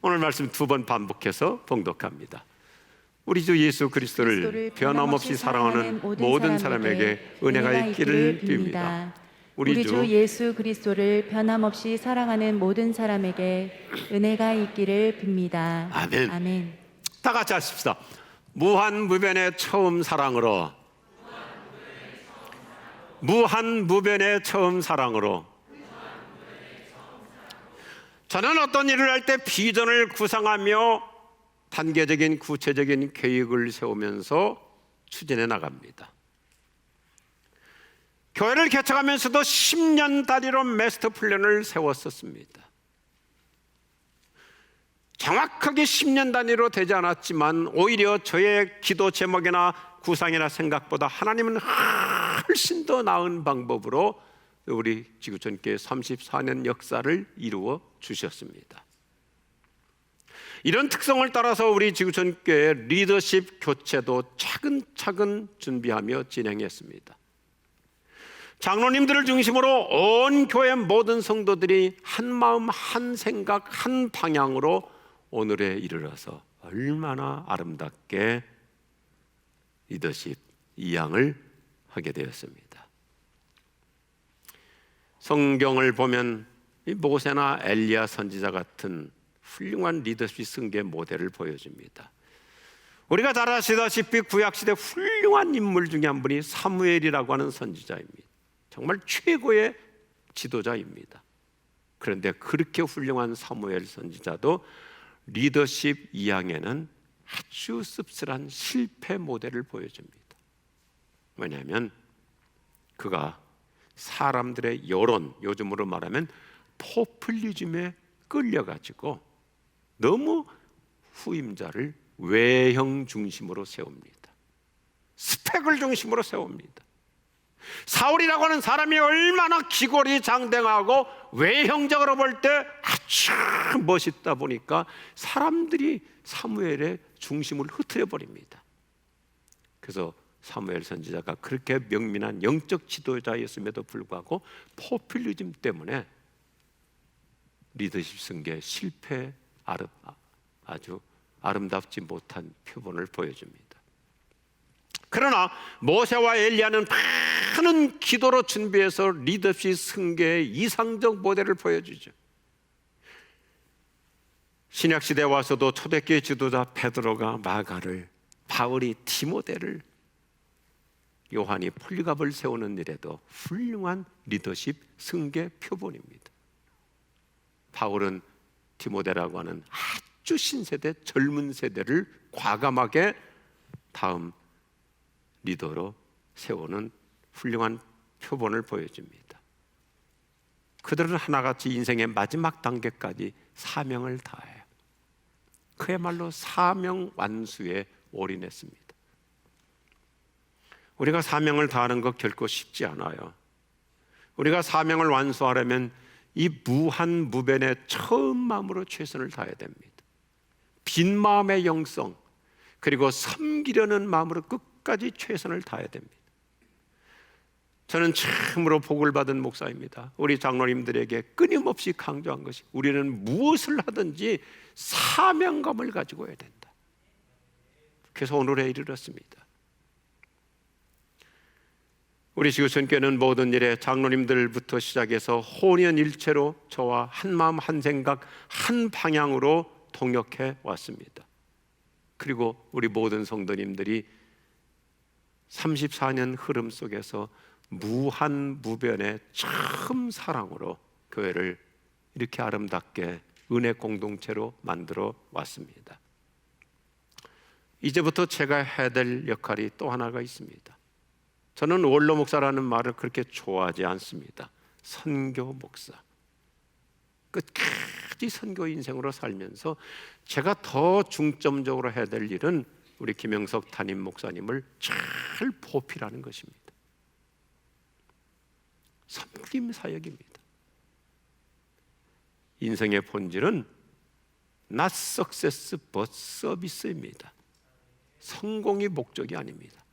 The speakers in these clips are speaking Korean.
오늘 말씀 두 번 반복해서 봉독합니다. 우리 주 예수 그리스도를 변함없이 사랑하는 모든 사람에게 은혜가 있기를 빕니다. 우리 주 예수 그리스도를 변함없이 사랑하는 모든 사람에게 은혜가 있기를 빕니다. 아멘. 아멘. 다 같이 하십시다. 무한무변의 처음 사랑으로, 무한무변의 처음 사랑으로. 저는 어떤 일을 할 때 비전을 구상하며 단계적인 구체적인 계획을 세우면서 추진해 나갑니다. 교회를 개척하면서도 10년 단위로 마스터 플랜을 세웠었습니다. 정확하게 10년 단위로 되지 않았지만 오히려 저의 기도 제목이나 구상이나 생각보다 하나님은 훨씬 더 나은 방법으로 우리 지구촌교회 34년 역사를 이루어 주셨습니다. 이런 특성을 따라서 우리 지구촌교회 리더십 교체도 차근차근 준비하며 진행했습니다. 장로님들을 중심으로 온 교회 모든 성도들이 한 마음 한 생각 한 방향으로 오늘에 이르러서 얼마나 아름답게 리더십 이양을 하게 되었습니다. 성경을 보면 모세나 엘리야 선지자 같은 훌륭한 리더십 승계 모델을 보여줍니다. 우리가 잘 아시다시피 구약시대 훌륭한 인물 중에 한 분이 사무엘이라고 하는 선지자입니다. 정말 최고의 지도자입니다. 그런데 그렇게 훌륭한 사무엘 선지자도 리더십 이양에는 아주 씁쓸한 실패 모델을 보여줍니다. 왜냐하면 그가 사람들의 여론, 요즘으로 말하면 포퓰리즘에 끌려가지고 너무 후임자를 외형 중심으로 세웁니다. 스펙을 중심으로 세웁니다. 사울이라고 하는 사람이 얼마나 기골이 장대하고 외형적으로 볼 때 아주 멋있다 보니까 사람들이 사무엘의 중심을 흐트려 버립니다. 그래서 사무엘 선지자가 그렇게 명민한 영적 지도자였음에도 불구하고 포퓰리즘 때문에 리더십 승계 실패 아주 아름답지 못한 표본을 보여줍니다. 그러나 모세와 엘리야는 많은 기도로 준비해서 리더십 승계의 이상적 모델을 보여주죠. 신약시대에 와서도 초대교회 지도자 베드로가 마가를, 바울이 디모데를, 요한이 폴리갑을 세우는 일에도 훌륭한 리더십 승계 표본입니다. 바울은 디모데라고 하는 아주 신세대 젊은 세대를 과감하게 다음 리더로 세우는 훌륭한 표본을 보여줍니다. 그들은 하나같이 인생의 마지막 단계까지 사명을 다해요. 그야말로 사명 완수에 올인했습니다. 우리가 사명을 다하는 것 결코 쉽지 않아요. 우리가 사명을 완수하려면 이 무한무변의 처음 마음으로 최선을 다해야 됩니다. 빈 마음의 영성, 그리고 섬기려는 마음으로 끝까지 최선을 다해야 됩니다. 저는 참으로 복을 받은 목사입니다. 우리 장로님들에게 끊임없이 강조한 것이 우리는 무엇을 하든지 사명감을 가지고 해야 된다. 그래서 오늘에 이르렀습니다. 우리 지구촌교회는 모든 일에 장로님들부터 시작해서 혼연일체로 저와 한 마음 한 생각 한 방향으로 동역해 왔습니다. 그리고 우리 모든 성도님들이 34년 흐름 속에서 무한무변의 처음 사랑으로 교회를 이렇게 아름답게 은혜 공동체로 만들어 왔습니다. 이제부터 제가 해야 될 역할이 또 하나가 있습니다. 저는 원로 목사라는 말을 그렇게 좋아하지 않습니다. 선교 목사. 끝까지 선교 인생으로 살면서 제가 더 중점적으로 해야 될 일은 우리 김영석 담임 목사님을 잘 보필하는 것입니다. 섬김 사역입니다. 인생의 본질은 not success but service입니다. 성공이 목적이 아닙니다.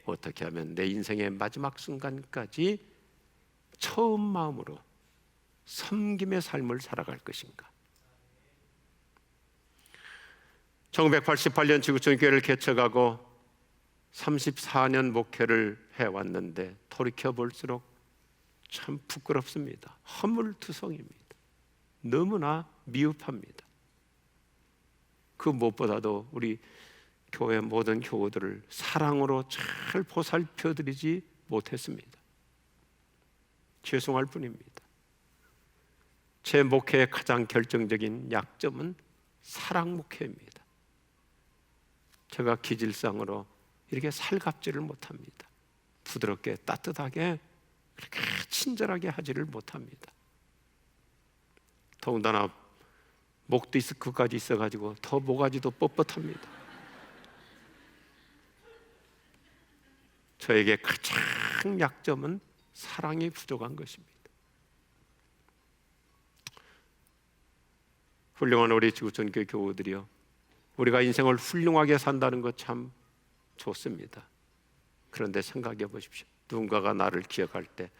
어떻게 하면 내 인생의 마지막 순간까지 처음 마음으로 섬김의 삶을 살아갈 것인가? 1988년 지구촌교회를 개척하고 34년 목회를 해왔는데 돌이켜볼수록 참 부끄럽습니다. 허물투성입니다. 너무나 미흡합니다. 그 무엇보다도 우리 교회 모든 교우들을 사랑으로 잘 보살펴드리지 못했습니다. 죄송할 뿐입니다. 제 목회의 가장 결정적인 약점은 사랑 목회입니다. 제가 기질상으로 이렇게 살갑지를 못합니다. 부드럽게 따뜻하게 그렇게 친절하게 하지를 못합니다. 더군다나 목 디스크까지 있어가지고 더 모가지도 뻣뻣합니다. 저에게 가장 약점은 사랑이 부족한 것입니다. 훌륭한 우리 지구촌교회 교우들이요, 우리가 인생을 훌륭하게 산다는 것 참 좋습니다. 그런데 생각해 보십시오. 누군가가 나를 기억할 때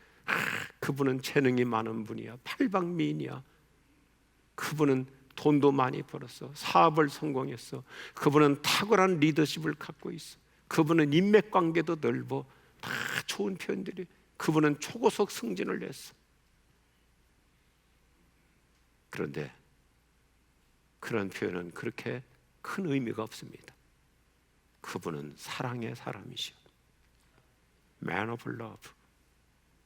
그분은 재능이 많은 분이야, 팔방미인이야, 그분은 돈도 많이 벌었어, 사업을 성공했어, 그분은 탁월한 리더십을 갖고 있어, 그분은 인맥관계도 넓어, 다 좋은 표현들이, 그분은 초고속 승진을 했어. 그런데 그런 표현은 그렇게 큰 의미가 없습니다. 그분은 사랑의 사람이시오. Man of love.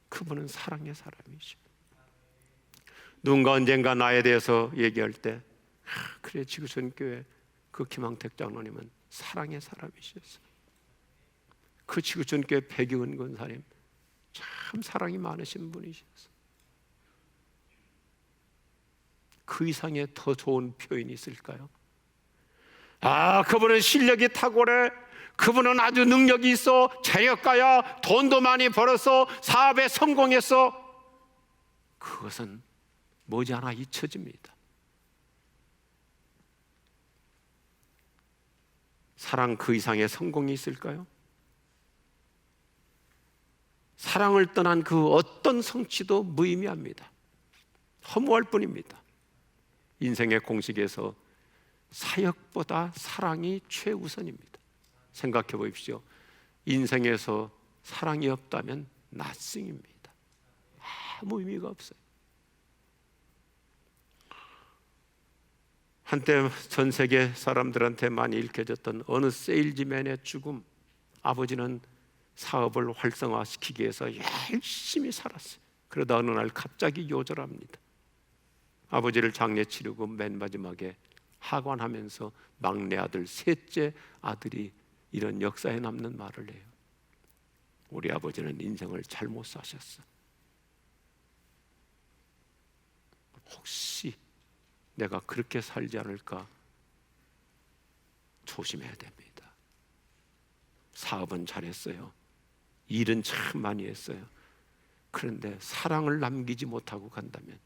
그분은 사랑의 사람이시오. 누군가 언젠가 나에 대해서 얘기할 때 그래, 지구촌교회 그 김항택 장로님은 사랑의 사람이셨어. 그 지구촌교회 백이은 권사님 참 사랑이 많으신 분이셨어. 그 이상의 더 좋은 표현이 있을까요? 그분은 실력이 탁월해, 그분은 아주 능력이 있어, 재력가야, 돈도 많이 벌어서 사업에 성공했어. 그것은 머지않아 잊혀집니다. 사랑 그 이상의 성공이 있을까요? 사랑을 떠난 그 어떤 성취도 무의미합니다. 허무할 뿐입니다. 인생의 공식에서 사역보다 사랑이 최우선입니다. 생각해 보십시오. 인생에서 사랑이 없다면 낫싱입니다. 아무 의미가 없어요. 한때 전 세계 사람들한테 많이 읽혀졌던 어느 세일즈맨의 죽음. 아버지는 사업을 활성화시키기 위해서 열심히 살았어요. 그러다 어느 날 갑자기 요절합니다. 아버지를 장례 치르고 맨 마지막에 하관하면서 막내 아들, 셋째 아들이 이런 역사에 남는 말을 해요. 우리 아버지는 인생을 잘못 사셨어. 혹시 내가 그렇게 살지 않을까 조심해야 됩니다. 사업은 잘했어요. 일은 참 많이 했어요. 그런데 사랑을 남기지 못하고 간다면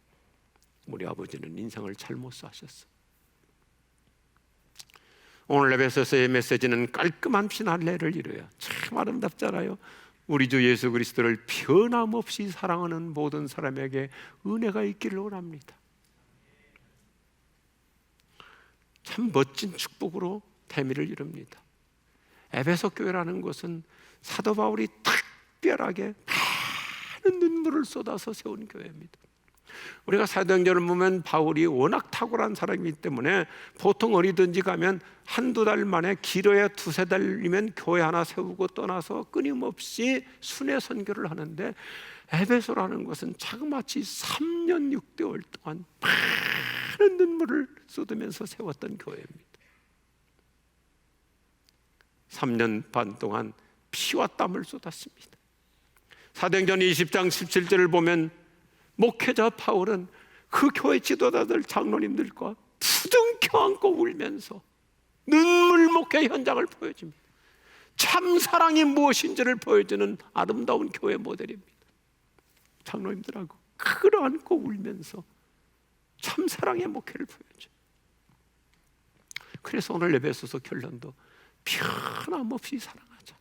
우리 아버지는 인생을 잘못 사셨어. 오늘 에베소서의 메시지는 깔끔한 피날레를 이루어요. 참 아름답잖아요. 우리 주 예수 그리스도를 변함없이 사랑하는 모든 사람에게 은혜가 있기를 원합니다. 참 멋진 축복으로 대미를 이룹니다. 에베소 교회라는 곳은 사도 바울이 특별하게 많은 눈물을 쏟아서 세운 교회입니다. 우리가 사도행전을 보면 바울이 워낙 탁월한 사람이기 때문에 보통 어디든지 가면 한두 달 만에 길어야 두세 달이면 교회 하나 세우고 떠나서 끊임없이 순회 선교를 하는데, 에베소라는 것은 자그마치 3년 6개월 동안 많은 눈물을 쏟으면서 세웠던 교회입니다. 3년 반 동안 피와 땀을 쏟았습니다. 사도행전 20장 17절을 보면 목회자 바울은 그 교회 지도자들, 장로님들과 부둥켜 안고 울면서 눈물 목회 현장을 보여줍니다. 참 사랑이 무엇인지를 보여주는 아름다운 교회 모델입니다. 장로님들하고 끌어안고 울면서 참 사랑의 목회를 보여줘요. 그래서 오늘 에베소서 결론도 변함없이 사랑하자.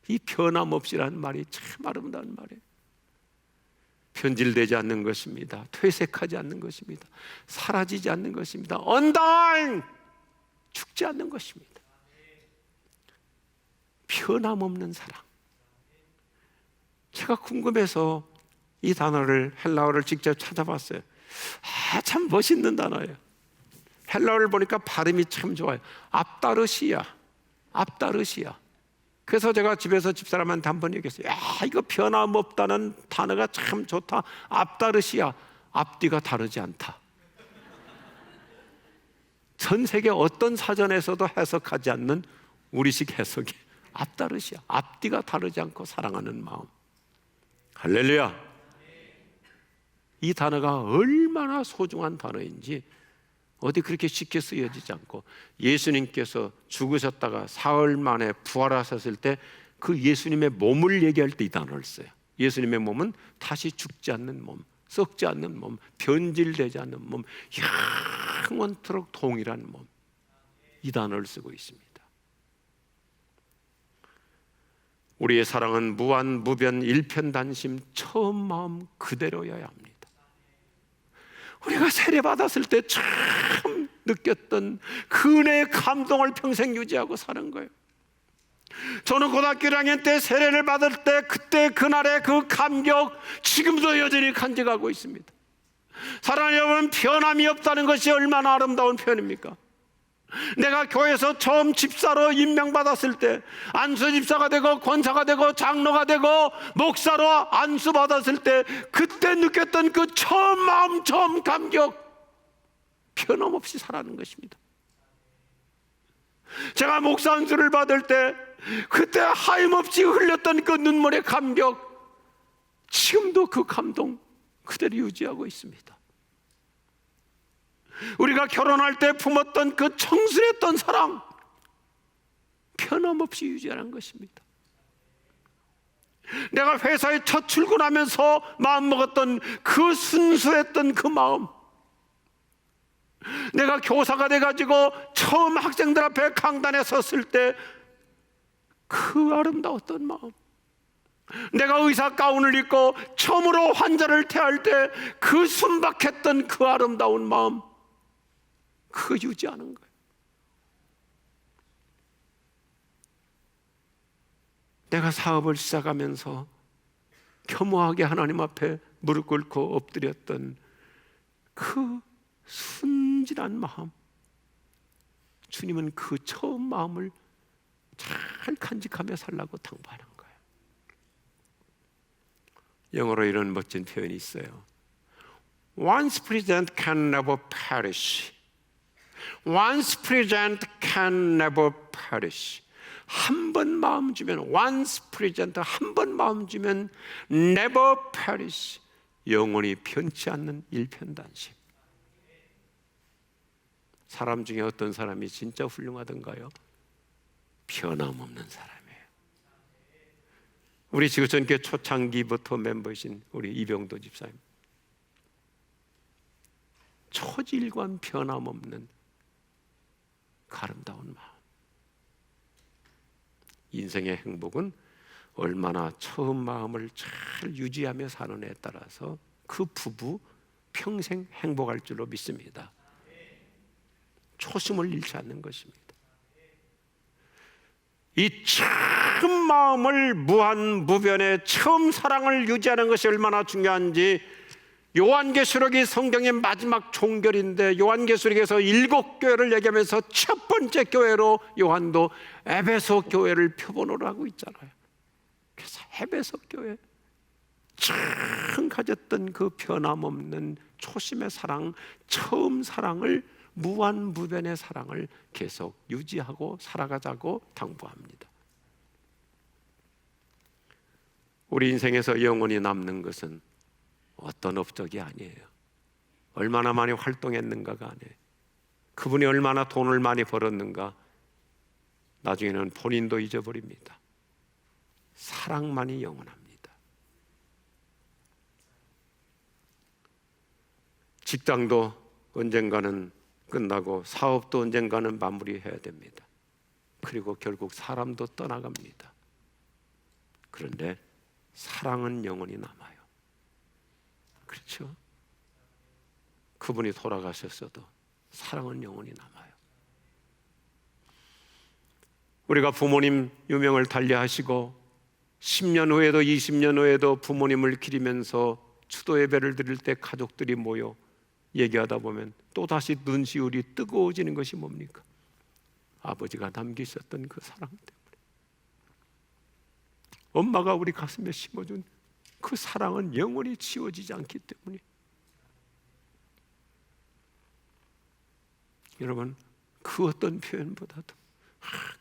이 변함없이라는 말이 참 아름다운 말이에요. 변질되지 않는 것입니다. 퇴색하지 않는 것입니다. 사라지지 않는 것입니다. 언다인 죽지 않는 것입니다. 변함없는 사랑. 제가 궁금해서 이 단어를, 헬라어를 직접 찾아봤어요. 참 멋있는 단어예요. 헬라어를 보니까 발음이 참 좋아요. 앞다르시아. 그래서 제가 집에서 집사람한테 한번 얘기했어요. 이거 변함없다는 단어가 참 좋다. 앞다르시아. 앞뒤가 다르지 않다. 전 세계 어떤 사전에서도 해석하지 않는 우리식 해석이 앞다르시아. 앞뒤가 다르지 않고 사랑하는 마음. 할렐루야. 이 단어가 얼마나 소중한 단어인지 어디 그렇게 쉽게 쓰여지지 않고, 예수님께서 죽으셨다가 사흘 만에 부활하셨을 때 그 예수님의 몸을 얘기할 때 이 단어를 써요. 예수님의 몸은 다시 죽지 않는 몸, 썩지 않는 몸, 변질되지 않는 몸, 영원토록 동일한 몸, 이 단어를 쓰고 있습니다. 우리의 사랑은 무한, 무변, 일편단심, 처음 마음 그대로여야 합니다. 우리가 세례받았을 때 참 느꼈던 그 은혜의 감동을 평생 유지하고 사는 거예요. 저는 고등학교 1학년 때 세례를 받을 때 그때 그날의 그 감격 지금도 여전히 간직하고 있습니다. 사랑하는 여러분, 변함이 없다는 것이 얼마나 아름다운 표현입니까? 내가 교회에서 처음 집사로 임명받았을 때, 안수 집사가 되고 권사가 되고 장로가 되고 목사로 안수 받았을 때 그때 느꼈던 그 처음 마음, 처음 감격, 변함없이 살아가는 것입니다. 제가 목사 안수를 받을 때 그때 하염없이 흘렸던 그 눈물의 감격, 지금도 그 감동 그대로 유지하고 있습니다. 우리가 결혼할 때 품었던 그 청순했던 사랑, 변함없이 유지하는 것입니다. 내가 회사에 첫 출근하면서 마음먹었던 그 순수했던 그 마음, 내가 교사가 돼가지고 처음 학생들 앞에 강단에 섰을 때 그 아름다웠던 마음, 내가 의사 가운을 입고 처음으로 환자를 태할 때 그 순박했던 그 아름다운 마음, 그거 유지하는 거예요. 내가 사업을 시작하면서 겸허하게 하나님 앞에 무릎 꿇고 엎드렸던 그 순진한 마음, 주님은 그 처음 마음을 잘 간직하며 살라고 당부하는 거예요. 영어로 이런 멋진 표현이 있어요. Once present can never perish. Once present can never perish. 한 번 마음 주면, once present, 한 번 마음 주면 never perish, 영원히 변치 않는 일편단심. 사람 중에 어떤 사람이 진짜 훌륭하던가요? 변함없는 사람이에요. 우리 지구촌교회 초창기부터 멤버이신 우리 이병도 집사님, 초질관 변함없는 그 아름다운 마음. 인생의 행복은 얼마나 처음 마음을 잘 유지하며 사는 애에 따라서 그 부부 평생 행복할 줄로 믿습니다. 초심을 잃지 않는 것입니다. 이 처음 마음을, 무한 무변의 처음 사랑을 유지하는 것이 얼마나 중요한지, 요한계시록이 성경의 마지막 종결인데 요한계시록에서 7교회를 얘기하면서 첫 번째 교회로 요한도 에베소 교회를 표본으로 하고 있잖아요. 그래서 에베소 교회 처음 가졌던 그 변함없는 초심의 사랑, 처음 사랑을, 무한무변의 사랑을 계속 유지하고 살아가자고 당부합니다. 우리 인생에서 영원히 남는 것은 어떤 업적이 아니에요. 얼마나 많이 활동했는가가 아니에요. 그분이 얼마나 돈을 많이 벌었는가, 나중에는 본인도 잊어버립니다. 사랑만이 영원합니다. 직장도 언젠가는 끝나고 사업도 언젠가는 마무리해야 됩니다. 그리고 결국 사람도 떠나갑니다. 그런데 사랑은 영원히 남아요. 그렇죠? 그분이 돌아가셨어도 사랑은 영원히 남아요. 우리가 부모님 유명을 달리하시고 10년 후에도 20년 후에도 부모님을 기리면서 추도 예배를 드릴 때 가족들이 모여 얘기하다 보면 또다시 눈시울이 뜨거워지는 것이 뭡니까? 아버지가 남기셨던 그 사랑 때문에, 엄마가 우리 가슴에 심어준 그 사랑은 영원히 지워지지 않기 때문에. 여러분, 그 어떤 표현보다도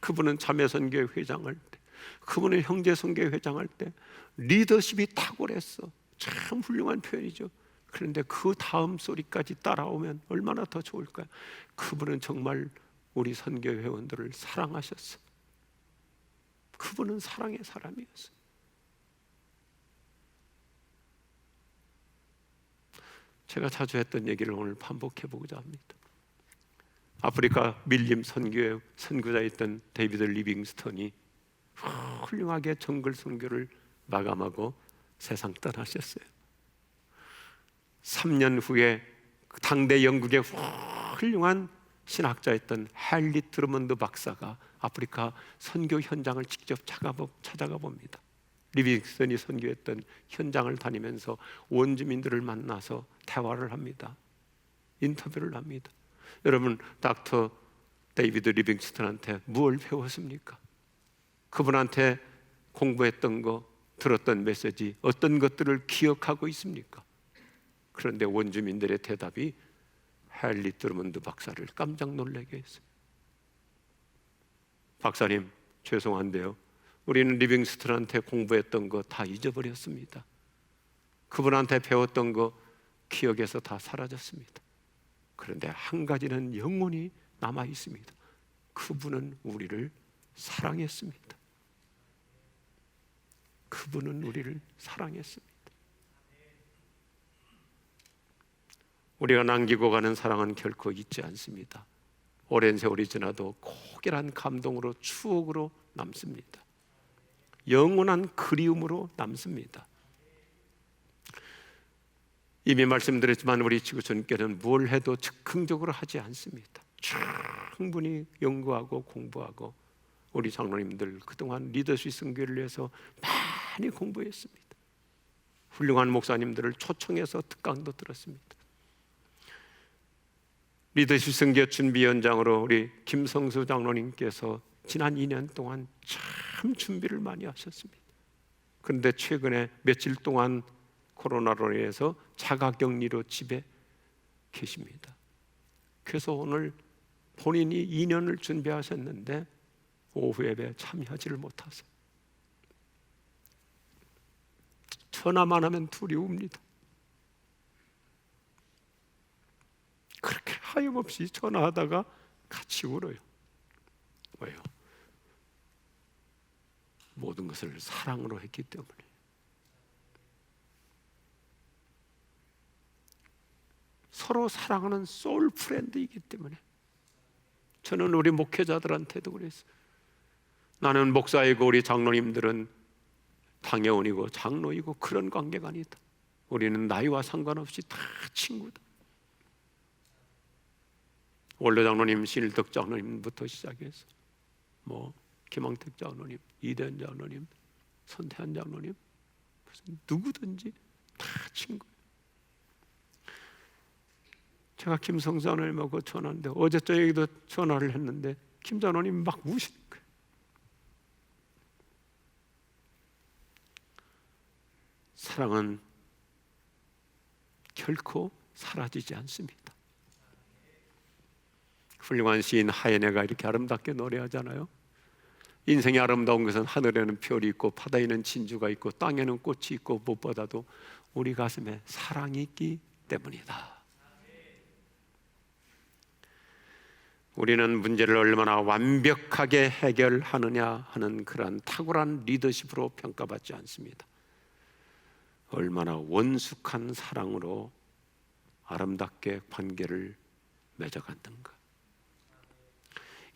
그분은 자매선교회 회장할 때, 그분은 형제선교회 회장할 때 리더십이 탁월했어. 참 훌륭한 표현이죠. 그런데 그 다음 소리까지 따라오면 얼마나 더 좋을까요? 그분은 정말 우리 선교 회원들을 사랑하셨어. 그분은 사랑의 사람이었어. 제가 자주 했던 얘기를 오늘 반복해 보고자 합니다. 아프리카 밀림 선교의 선교자였던 데이비드 리빙스턴이 훌륭하게 정글 선교를 마감하고 세상 떠나셨어요. 3년 후에 당대 영국의 훌륭한 신학자였던 헨리 드루먼드 박사가 아프리카 선교 현장을 직접 찾아가 봅니다. 리빙스턴이 선교했던 현장을 다니면서 원주민들을 만나서 대화를 합니다. 인터뷰를 합니다. 여러분, 닥터 데이비드 리빙스턴한테 무엇을 배웠습니까? 그분한테 공부했던 거, 들었던 메시지, 어떤 것들을 기억하고 있습니까? 그런데 원주민들의 대답이 헨리 드루먼드 박사를 깜짝 놀라게 했어요. 박사님, 죄송한데요, 우리는 리빙스턴한테 공부했던 거 다 잊어버렸습니다. 그분한테 배웠던 거 기억에서 다 사라졌습니다. 그런데 한 가지는 영원히 남아 있습니다. 그분은 우리를 사랑했습니다. 그분은 우리를 사랑했습니다. 우리가 남기고 가는 사랑은 결코 잊지 않습니다. 오랜 세월이 지나도 고결한 감동으로, 추억으로 남습니다. 영원한 그리움으로 남습니다. 이미 말씀드렸지만 우리 지구촌교회는 뭘 해도 즉흥적으로 하지 않습니다. 충분히 연구하고 공부하고, 우리 장로님들 그동안 리더십 선교를 위해서 많이 공부했습니다. 훌륭한 목사님들을 초청해서 특강도 들었습니다. 리더십 선교 준비위원장으로 우리 김성수 장로님께서 지난 2년 동안 참 준비를 많이 하셨습니다. 그런데 최근에 며칠 동안 코로나로 인해서 자가격리로 집에 계십니다. 그래서 오늘 본인이 2년을 준비하셨는데 오후 예배에 참여하지를 못하세요. 전화만 하면 둘이 웁니다. 그렇게 하염없이 전화하다가 같이 울어요. 왜요? 모든 것을 사랑으로 했기 때문에. 서로 사랑하는 소울 프렌드이기 때문에. 저는 우리 목회자들한테도 그랬어요. 나는 목사이고 우리 장로님들은 당회원이고 장로이고 그런 관계가 아니다. 우리는 나이와 상관없이 다 친구다. 원로 장로님, 신일덕 장로님부터 시작해서 김왕택 장로님, 이대현 장로님, 선태한 장로님, 무슨 누구든지 다 친구예요. 제가 김성수 장로님하고 전화하는데 어제 저녁에도 전화를 했는데 김 장로님 막 우시는 거예요. 사랑은 결코 사라지지 않습니다. 훌륭한 시인 하예네가 이렇게 아름답게 노래하잖아요. 인생이 아름다운 것은 하늘에는 별이 있고 바다에는 진주가 있고 땅에는 꽃이 있고 무엇보다도 우리 가슴에 사랑이 있기 때문이다. 우리는 문제를 얼마나 완벽하게 해결하느냐 하는 그런 탁월한 리더십으로 평가받지 않습니다. 얼마나 원숙한 사랑으로 아름답게 관계를 맺어갔는가.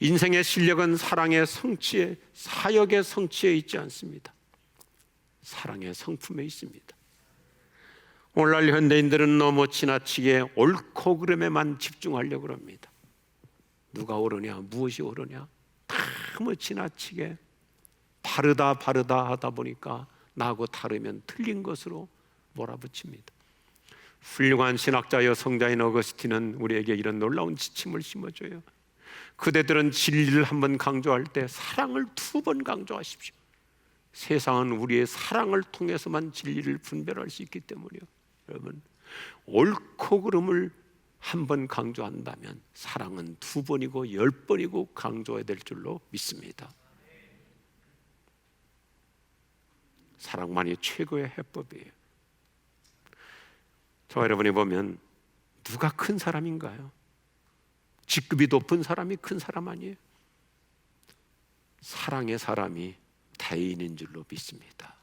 인생의 실력은 사랑의 성취에, 사역의 성취에 있지 않습니다. 사랑의 성품에 있습니다. 오늘날 현대인들은 너무 지나치게 옳고 그름에만 집중하려고 합니다. 누가 옳으냐, 무엇이 옳으냐, 다 너무 지나치게 바르다 하다 보니까 나하고 다르면 틀린 것으로 몰아붙입니다. 훌륭한 신학자여 성자인 어거스틴은 우리에게 이런 놀라운 지침을 심어줘요. 그대들은 진리를 한번 강조할 때 사랑을 2번 강조하십시오. 세상은 우리의 사랑을 통해서만 진리를 분별할 수 있기 때문이요. 여러분, 옳고 그름을 한번 강조한다면 사랑은 2번이고 10번이고 강조해야 될 줄로 믿습니다. 사랑만이 최고의 해법이에요. 저와 여러분이 보면 누가 큰 사람인가요? 직급이 높은 사람이 큰 사람 아니에요. 사랑의 사람이 대인인 줄로 믿습니다.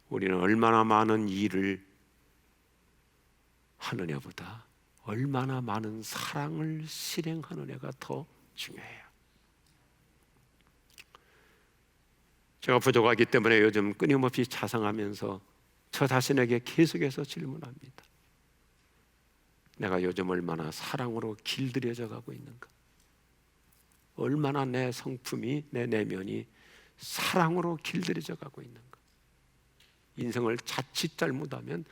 우리는 얼마나 많은 일을 하느냐보다 얼마나 많은 사랑을 실행하느냐가 더 중요해요. 제가 부족하기 때문에 요즘 끊임없이 자상하면서 저 자신에게 계속해서 질문합니다. 내가 요즘 얼마나 사랑으로 길들여져 가고 있는가? 얼마나 내 성품이, 내 내면이 사랑으로 길들여져 가고 있는가? 인생을 자칫 잘못하면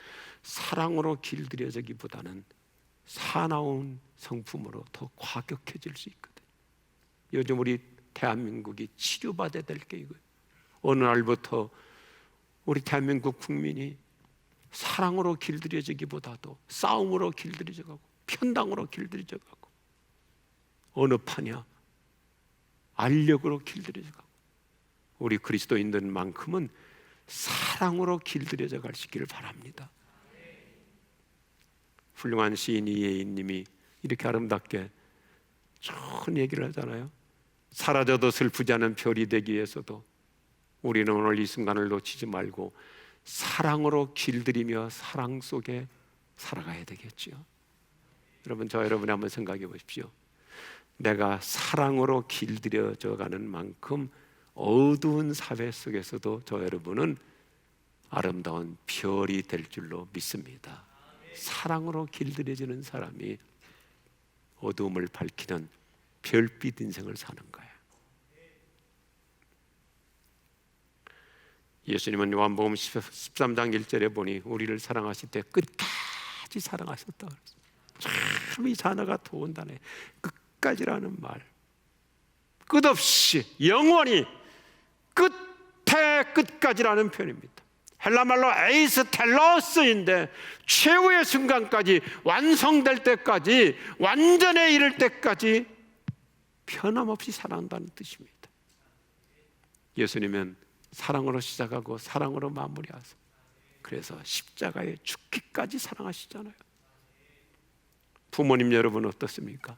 사랑으로 길들여지기보다는 사나운 성품으로 더 과격해질 수 있거든요. 요즘 우리 대한민국이 치료받아야 될 게 이거예요. 어느 날부터 우리 대한민국 국민이 사랑으로 길들여지기보다도 싸움으로 길들여져 가고 편당으로 길들여져 가고 어느 파냐? 알력으로 길들여져 가고 우리 그리스도인들만큼은 사랑으로 길들여져 가시기를 바랍니다. 훌륭한 시인 이혜인님이 이렇게 아름답게 좋은 얘기를 하잖아요. 사라져도 슬프지 않은 별이 되기 위해서도 우리는 오늘 이 순간을 놓치지 말고 사랑으로 길들이며 사랑 속에 살아가야 되겠죠. 여러분, 저 여러분이 한번 생각해 보십시오. 내가 사랑으로 길들여져 가는 만큼 어두운 사회 속에서도 저 여러분은 아름다운 별이 될 줄로 믿습니다. 사랑으로 길들여지는 사람이 어두움을 밝히는 별빛 인생을 사는 거예요. 예수님은 요한복음 13장 1절에 보니 우리를 사랑하실 때 끝까지 사랑하셨다. 참 이 단어가 도운다네. 끝까지라는 말, 끝없이 영원히 끝에 끝까지라는 표현입니다. 헬라말로 에이스 텔로스인데 최후의 순간까지 완성될 때까지 완전에 이를 때까지 변함없이 사랑한다는 뜻입니다. 예수님은 사랑으로 시작하고 사랑으로 마무리하세요. 그래서 십자가에 죽기까지 사랑하시잖아요. 부모님 여러분 어떻습니까?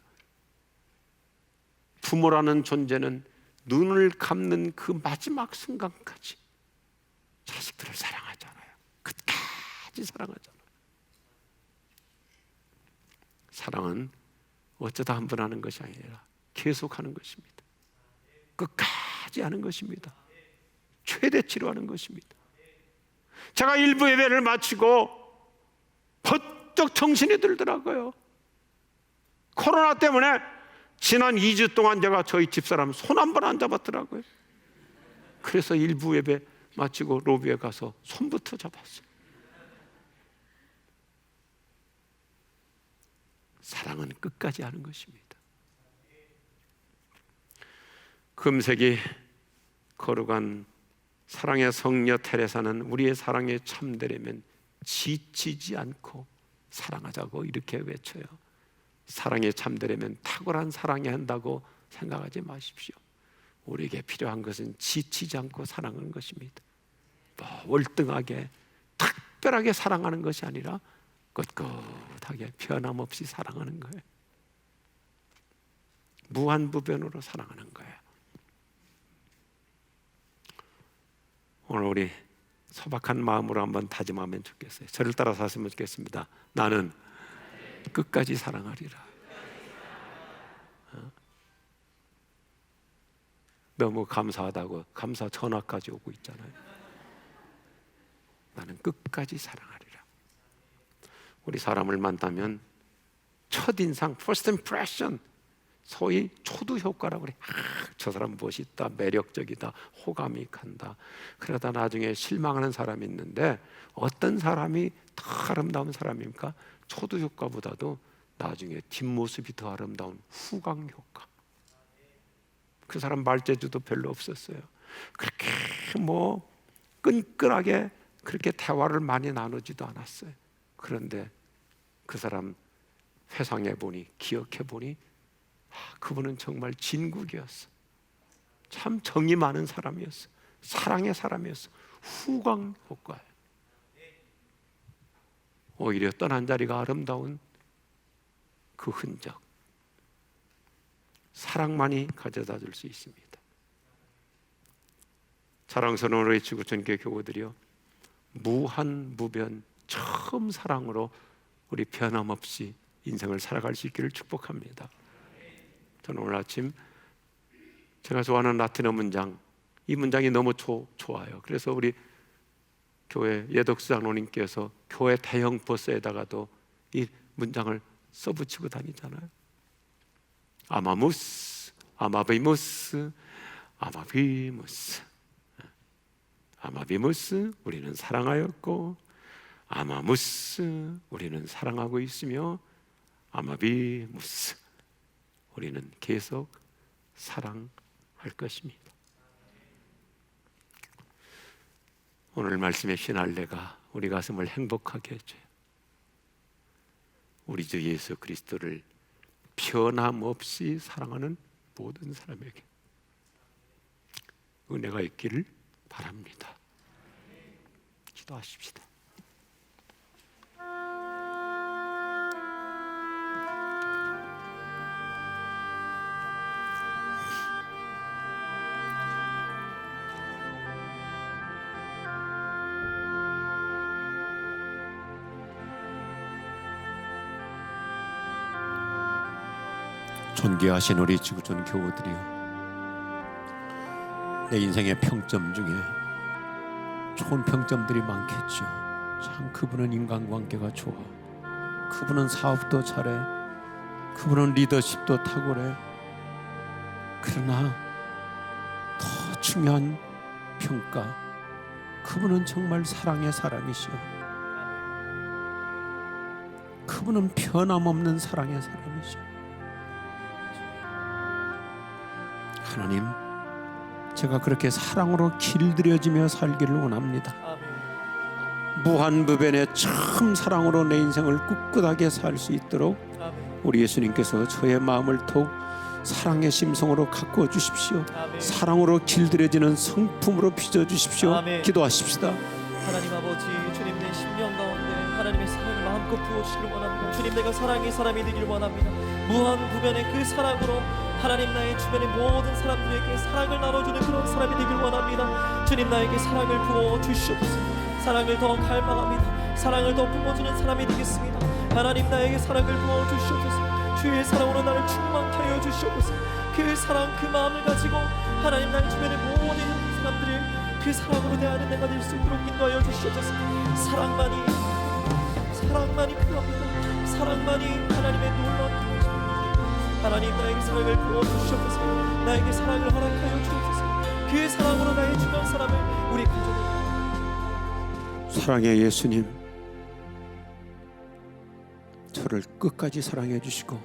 부모라는 존재는 눈을 감는 그 마지막 순간까지 자식들을 사랑하잖아요. 끝까지 사랑하잖아요. 사랑은 어쩌다 한 번 하는 것이 아니라 계속하는 것입니다. 끝까지 하는 것입니다. 최대치로 하는 것입니다. 제가 일부 예배를 마치고 번쩍 정신이 들더라고요. 코로나 때문에 지난 2주 동안 제가 저희 집사람 손 한 번 안 잡았더라고요. 그래서 일부 예배 마치고 로비에 가서 손부터 잡았어요. 사랑은 끝까지 하는 것입니다. 금세기 거룩한 사랑의 성녀 테레사는 우리의 사랑에 참되려면 지치지 않고 사랑하자고 이렇게 외쳐요. 사랑에 참되려면 탁월한 사랑이 한다고 생각하지 마십시오. 우리에게 필요한 것은 지치지 않고 사랑하는 것입니다. 월등하게 특별하게 사랑하는 것이 아니라 꿋꿋하게 변함없이 사랑하는 거예요. 무한무변으로 사랑하는 거예요. 오늘 우리 소박한 마음으로 한번 다짐하면 좋겠어요. 저를 따라 사시면 좋겠습니다. 나는 끝까지 사랑하리라. 너무 감사하다고 감사 전화까지 오고 있잖아요. 나는 끝까지 사랑하리라. 우리 사람을 만나면 첫인상, first impression, 소위 초두 효과라고 그래. 저 사람 멋있다, 매력적이다, 호감이 간다. 그러다 나중에 실망하는 사람이 있는데 어떤 사람이 더 아름다운 사람입니까? 초두 효과보다도 나중에 뒷모습이 더 아름다운 후광 효과. 그 사람 말재주도 별로 없었어요. 그렇게 뭐 끈끈하게 그렇게 대화를 많이 나누지도 않았어요. 그런데 그 사람 회상해 보니, 기억해 보니 그분은 정말 진국이었어. 참 정이 많은 사람이었어. 사랑의 사람이었어. 후광 효과예요. 오히려 떠난 자리가 아름다운 그 흔적, 사랑만이 가져다 줄 수 있습니다. 사랑스러운 우리 지구촌교회 교우들이요, 무한무변 처음 사랑으로 우리 변함없이 인생을 살아갈 수 있기를 축복합니다. 저는 오늘 아침 제가 좋아하는 라틴어 문장, 이 문장이 너무 좋아요. 그래서 우리 교회 예덕수 장로님께서 교회 대형 버스에다가도 이 문장을 써붙이고 다니잖아요. 아마무스, 아마비무스, 아마비무스. 아마비무스, 우리는 사랑하였고, 아마무스, 우리는 사랑하고 있으며, 아마비무스, 우리는 계속 사랑할 것입니다. 오늘 말씀의 피날레가 우리 가슴을 행복하게 해줘요. 우리 주 예수 그리스도를 변함없이 사랑하는 모든 사람에게 은혜가 있기를 바랍니다. 기도하십시다. 존귀하신 우리 지구촌 교우들이요, 내 인생의 평점 중에 좋은 평점들이 많겠죠. 참 그분은 인간관계가 좋아, 그분은 사업도 잘해, 그분은 리더십도 탁월해. 그러나 더 중요한 평가, 그분은 정말 사랑의 사람이시오. 그분은 변함없는 사랑의 사람이시오. 하나님, 제가 그렇게 사랑으로 길들여지며 살기를 원합니다. 무한무변의 참 사랑으로 내 인생을 꿋꿋하게 살 수 있도록 우리 예수님께서 저의 마음을 더욱 사랑의 심성으로 가꾸어 주십시오. 사랑으로 길들여지는 성품으로 빚어주십시오. 기도하십시다. 하나님 아버지, 주님 내 심령 가운데 하나님의 사랑을 마음껏 부어주시길 원합니다. 주님, 내가 사랑의 사람이 되길 원합니다. 무한무변의 그 사랑으로 하나님, 나의 주변의 모든 사람들에게 사랑을 나눠주는 그런 사람이 되길 원합니다. 주님, 나에게 사랑을 부어주시옵소서. 사랑을 더 갈망합니다. 사랑을 더 뿜어주는 사람이 되겠습니다. 하나님, 나에게 사랑을 부어주시옵소서. 주의 사랑으로 나를 충만케 하여 주시옵소서. 그 사랑, 그 마음을 가지고 하나님, 나의 주변의 모든 사람들을 그 사랑으로 대하는 내가 될 수 있도록 인도하여 주시옵소서. 사랑만이 필요합니다. 사랑만이 하나님의 놀라운 하나님, 나에게 사랑을 부어주시옵소서. 나에게 사랑을 허락하여 주옵소서. 그 사랑으로 나의 주변 사람을, 우리 가족을, 사랑의 예수님, 저를 끝까지 사랑해 주시고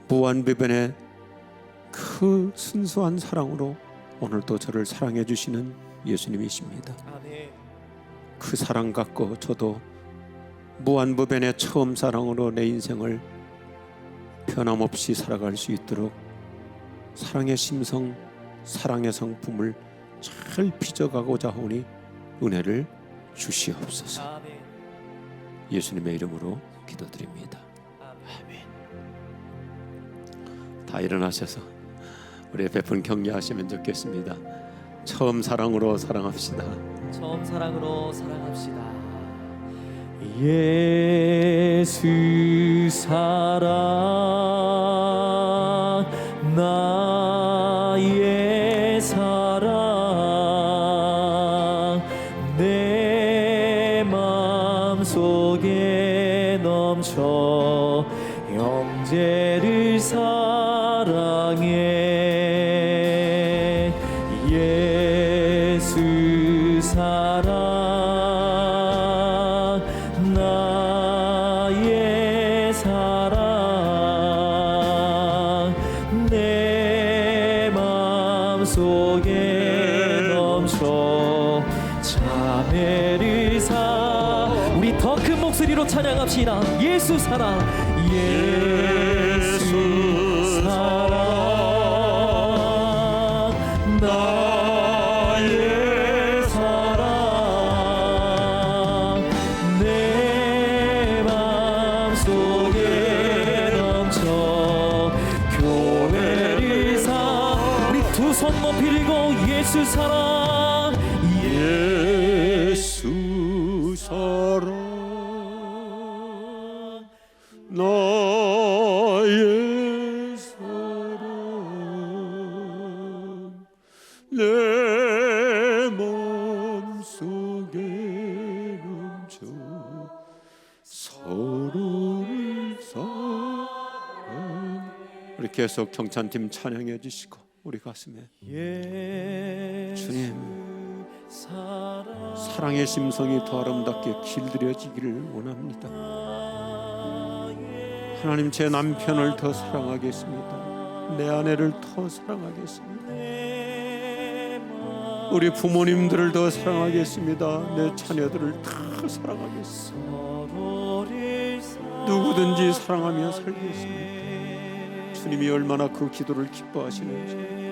무한무변의 그 순수한 사랑으로 오늘도 저를 사랑해 주시는 예수님이십니다. 아멘. 그 사랑 갖고 저도 무한무변의 처음 사랑으로 내 인생을 변함없이 살아갈 수 있도록 사랑의 심성, 사랑의 성품을 잘 빚어가고자 하오니 은혜를 주시옵소서. 아멘. 예수님의 이름으로 기도드립니다. 아멘. 다 일어나셔서 우리 베푼 격려하시면 좋겠습니다. 처음 사랑으로 사랑합시다. 처음 사랑으로 사랑합시다. 예수 사랑, 나의 사랑, 내 마음속에 넘쳐 형제를 사랑 사랑해 예수 사랑 나의 사랑 내 맘속에 넘쳐 자매를 사 우리 더 큰 목소리로 찬양합시다. 예수 사랑 예수 사랑 나의 사랑 내 맘속에 넘쳐 교회를 사 우리 두 손 높이 들고 예수 사랑 예수 사랑 나의 사랑 내 맘속에 넘쳐 서로를 사랑 우리 계속 경찬팀 찬양해 주시고 우리 가슴에 주님 사랑의 심성이 더 아름답게 길들여지기를 원합니다. 하나님 제 남편을 더 사랑하겠습니다. 내 아내를 더 사랑하겠습니다. 우리 부모님들을 더 사랑하겠습니다. 내 자녀들을 더 사랑하겠습니다. 누구든지 사랑하며 살겠습니다. 주님이 얼마나 그 기도를 기뻐하시는지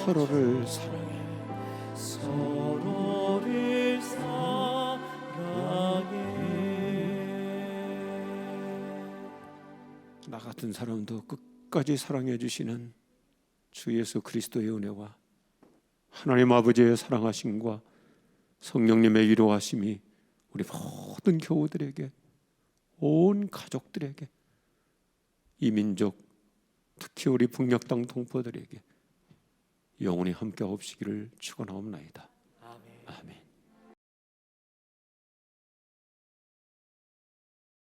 서로를 사랑해 서로를 사랑해 나 같은 사람도 끝까지 사랑해 주시는 주 예수 그리스도의 은혜와 하나님 아버지의 사랑하심과 성령님의 위로하심이 우리 모든 교우들에게 온 가족들에게 이 민족 특히 우리 북녘 땅 동포들에게 영원히 함께 없으기를 축원하옵나이다.